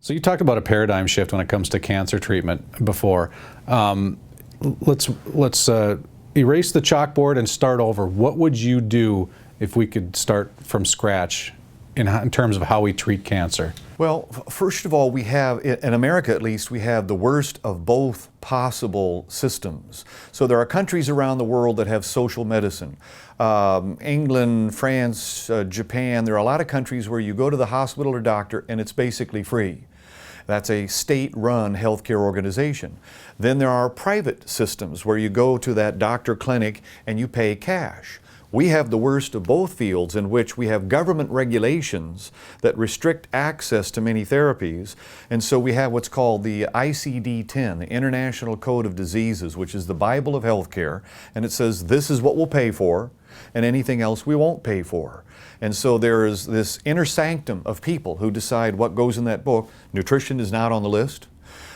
So you talked about a paradigm shift when it comes to cancer treatment before. Let's erase the chalkboard and start over. What would you do if we could start from scratch in terms of how we treat cancer? Well, first of all, we have, in America at least, we have the worst of both possible systems. So there are countries around the world that have social medicine. England, France, Japan, there are a lot of countries where you go to the hospital or doctor and it's basically free. That's a state-run healthcare organization. Then there are private systems where you go to that doctor clinic and you pay cash. We have the worst of both fields, in which we have government regulations that restrict access to many therapies. And so we have what's called the ICD-10, the International Code of Diseases, which is the Bible of healthcare. And it says this is what we'll pay for and anything else we won't pay for. And so there is this inner sanctum of people who decide what goes in that book. Nutrition is not on the list.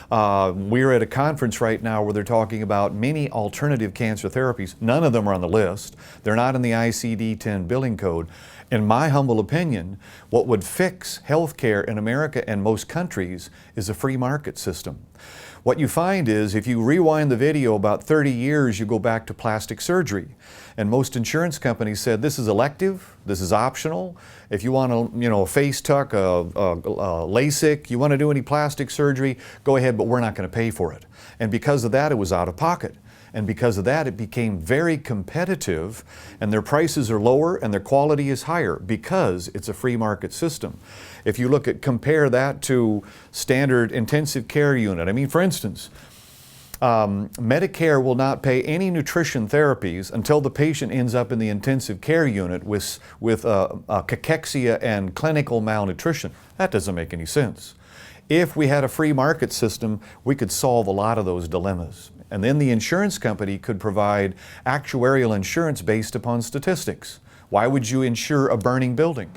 We're at a conference right now where they're talking about many alternative cancer therapies. None of them are on the list. They're not in the ICD-10 billing code. In my humble opinion, what would fix healthcare in America and most countries is a free market system. What you find is, if you rewind the video about 30 years, you go back to plastic surgery. And most insurance companies said, this is elective, this is optional. If you want a face tuck, a LASIK, you want to do any plastic surgery, go ahead, but we're not going to pay for it. And because of that, it was out of pocket. And because of that, it became very competitive, and their prices are lower and their quality is higher because it's a free market system. If you compare that to standard intensive care unit, I mean, for instance, Medicare will not pay any nutrition therapies until the patient ends up in the intensive care unit with cachexia and clinical malnutrition. That doesn't make any sense. If we had a free market system, we could solve a lot of those dilemmas. And then the insurance company could provide actuarial insurance based upon statistics. Why would you insure a burning building?